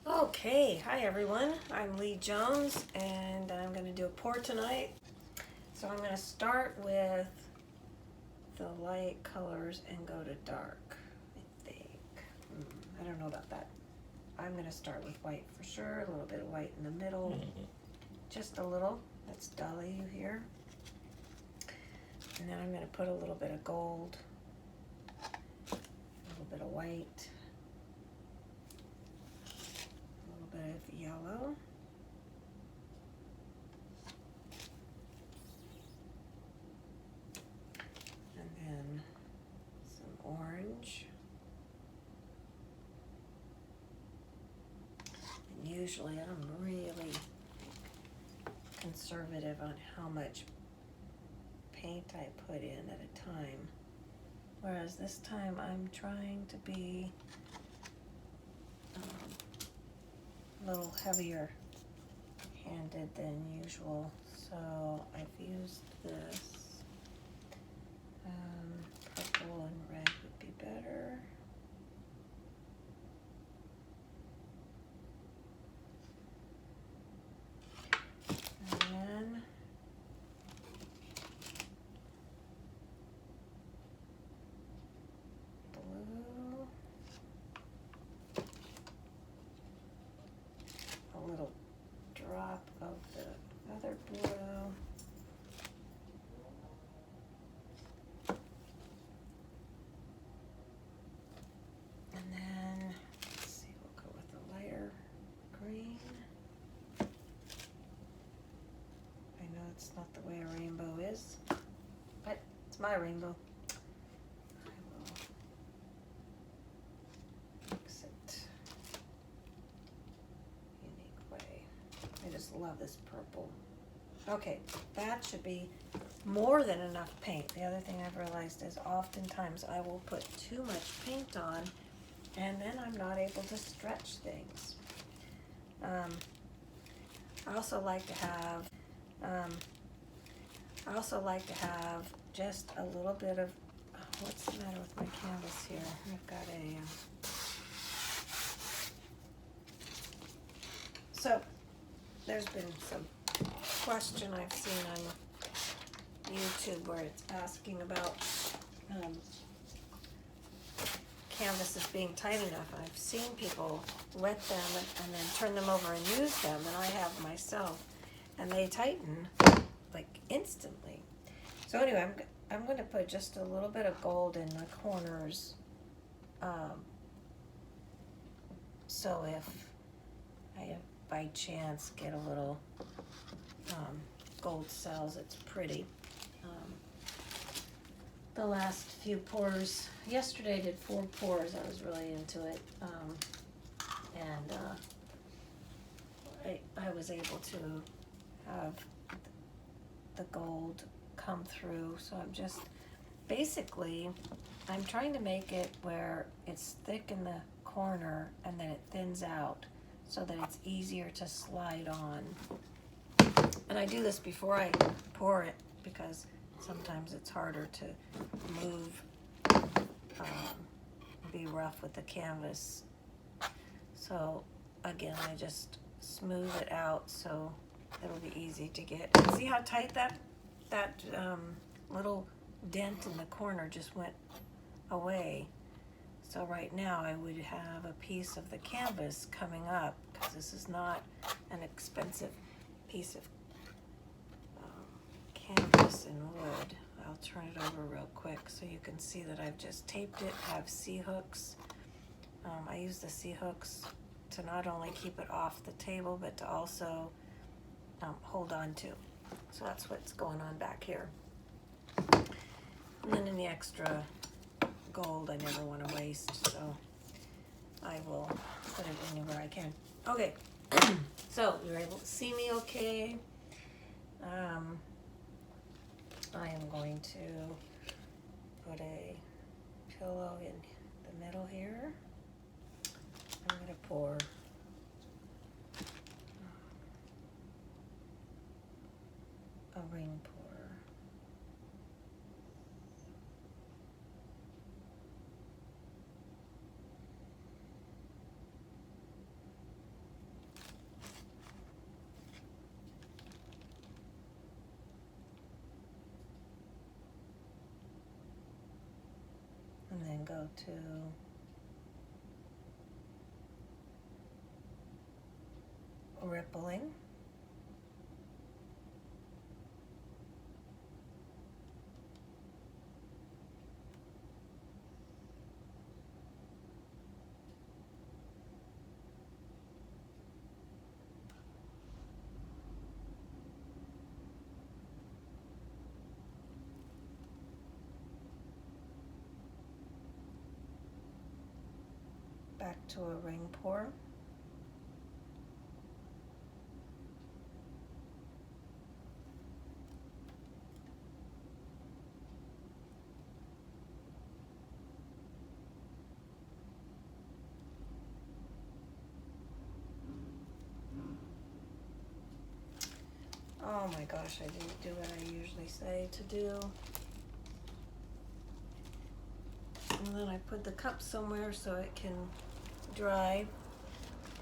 Okay, hi everyone. I'm Lee Jones and I'm going to do a pour tonight. So I'm going to start with the light colors and go to dark, I think. I don't know about that. I'm going to start with white for sure, a little bit of white in the middle, just a little. That's Dolly you hear. And then I'm going to put a little bit of gold, a little bit of white, a little bit of yellow, and then some orange. And usually I'm really conservative on how much paint I put in at a time, whereas this time I'm trying to be a little heavier handed than usual. So I've used this purple and red would be better. And then blue, a little drop of the other blue, and then let's see, we'll go with the lighter green. I know it's not the way a rainbow is, but it's my rainbow. I will mix it unique way. I just love this purple. Okay, that should be more than enough paint. The other thing I've realized is oftentimes I will put too much paint on and then I'm not able to stretch things. I also like to have just a little bit of, what's the matter with my canvas here? I've got so there's been some question I've seen on YouTube where it's asking about canvases being tight enough. I've seen people wet them and then turn them over and use them, and I have myself, and they tighten like instantly. So anyway, I'm going to put just a little bit of gold in the corners, so if I by chance get a little gold cells, it's pretty. The last few pours, yesterday I did 4 pours, I was really into it, and I was able to have the gold come through. So I'm just basically, I'm trying to make it where it's thick in the corner and then it thins out so that it's easier to slide on. And I do this before I pour it because sometimes it's harder to move, be rough with the canvas. So again, I just smooth it out so it'll be easy to get. See how tight that little dent in the corner just went away. So right now I would have a piece of the canvas coming up, because this is not an expensive piece of canvas in wood. I'll turn it over real quick so you can see that I've just taped it. I have C-hooks. I use the C-hooks to not only keep it off the table, but to also hold on to. So that's what's going on back here. And then in the extra gold, I never want to waste, so I will put it anywhere I can. Okay, so you're able to see me okay. I am going to put a pillow in the middle here. I'm going to pour a ring pour. and go to rippling. Back to a ring pour. Oh my gosh, I didn't do what I usually say to do. And then I put the cup somewhere so it can dry,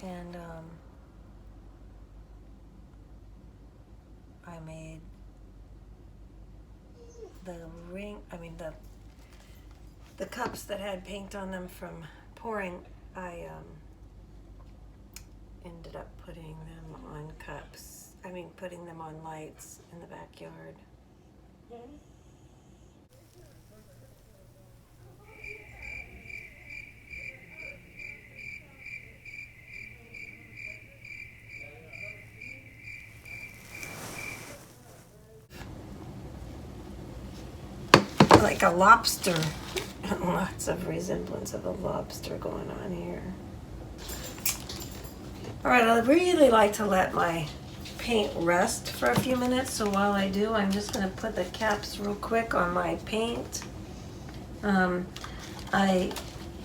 and I made the ring, the cups that had paint on them from pouring. I ended up putting them on cups, putting them on lights in the backyard. Like a lobster. Lots of resemblance of a lobster going on here. All right, I really like to let my paint rest for a few minutes, so while I do, I'm just going to put the caps real quick on my paint. I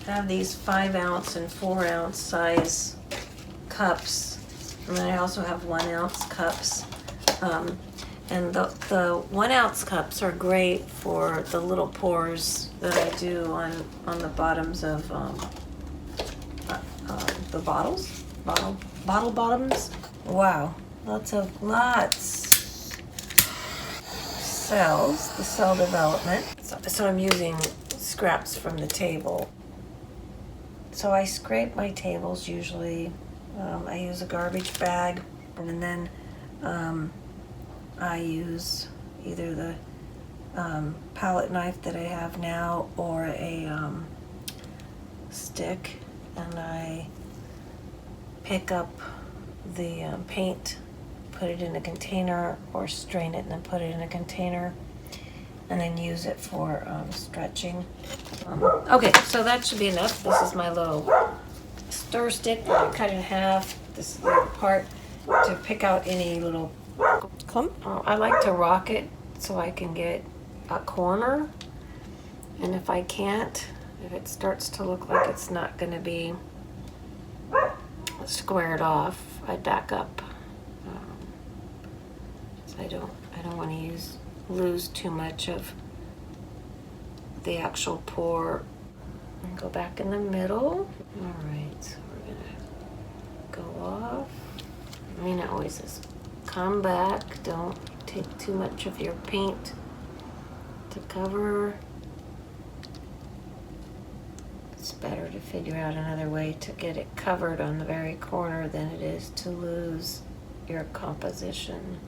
have these 5-ounce and 4-ounce size cups, and then I also have 1-ounce cups. And the 1-ounce cups are great for the little pours that I do on the bottoms of the bottles, bottle bottoms. Wow, lots cells, the cell development. So I'm using scraps from the table. So I scrape my tables usually. I use a garbage bag, and then I use either the palette knife that I have now or a stick, and I pick up the paint, put it in a container, or strain it and then put it in a container, and then use it for stretching. Okay, so that should be enough. This is my little stir stick that I cut in half, this little part, to pick out any little clump. I like to rock it so I can get a corner, and if I can't, if it starts to look like it's not going to be squared off, I back up. So I don't want to lose too much of the actual pour. And go back in the middle. All right, so we're gonna go off. It always says come back. Don't take too much of your paint to cover. It's better to figure out another way to get it covered on the very corner than it is to lose your composition.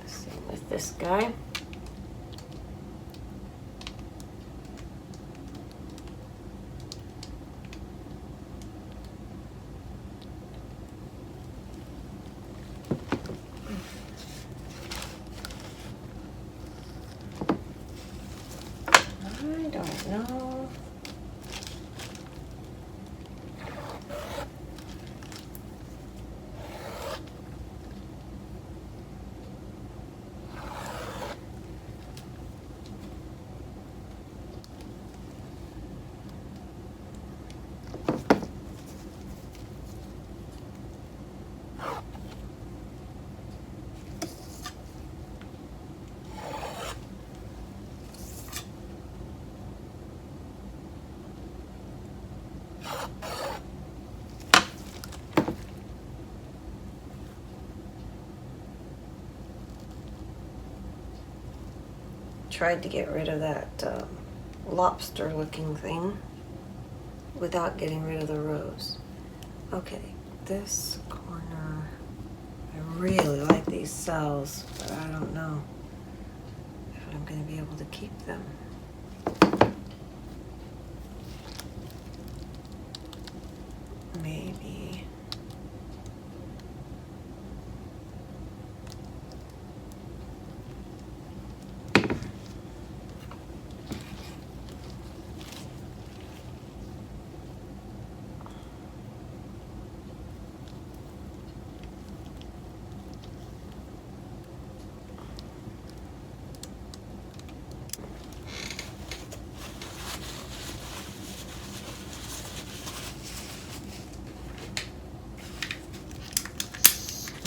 Same with this guy. No. tried to get rid of that lobster looking thing without getting rid of the rose. Okay, this corner, I really like these cells, but I don't know if I'm going to be able to keep them. Maybe.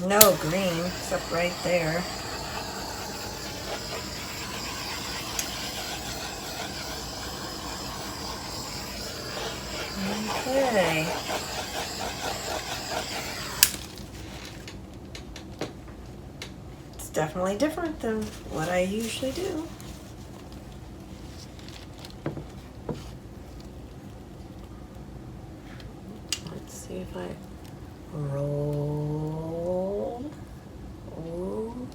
No green, except right there. Okay. It's definitely different than what I usually do. Let's see if I roll. Ooh.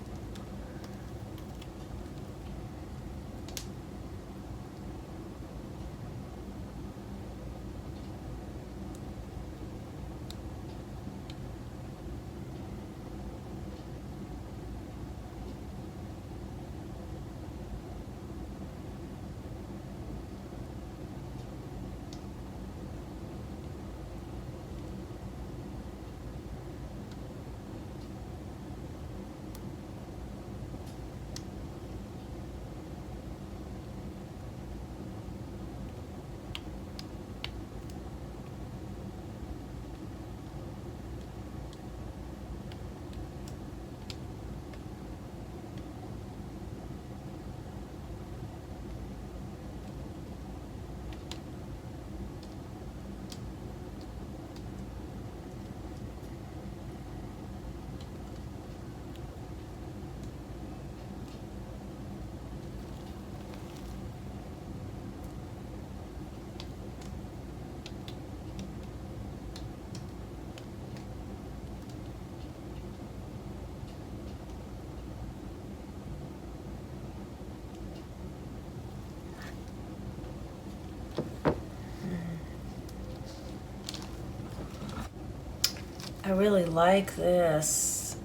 I really like this.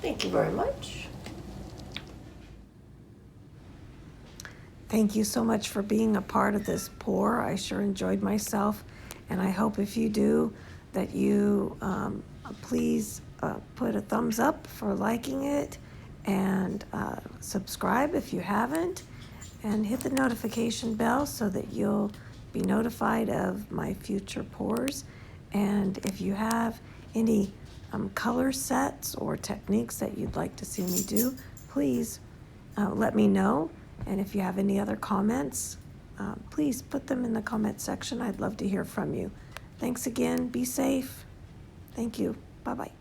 Thank you very much. Thank you so much for being a part of this pour. I sure enjoyed myself, and I hope if you do that you please put a thumbs up for liking it, and subscribe if you haven't, and hit the notification bell so that you'll be notified of my future pours. And if you have any color sets or techniques that you'd like to see me do, please let me know. And if you have any other comments, please put them in the comment section. I'd love to hear from you. Thanks again. Be safe. Thank you. Bye-bye.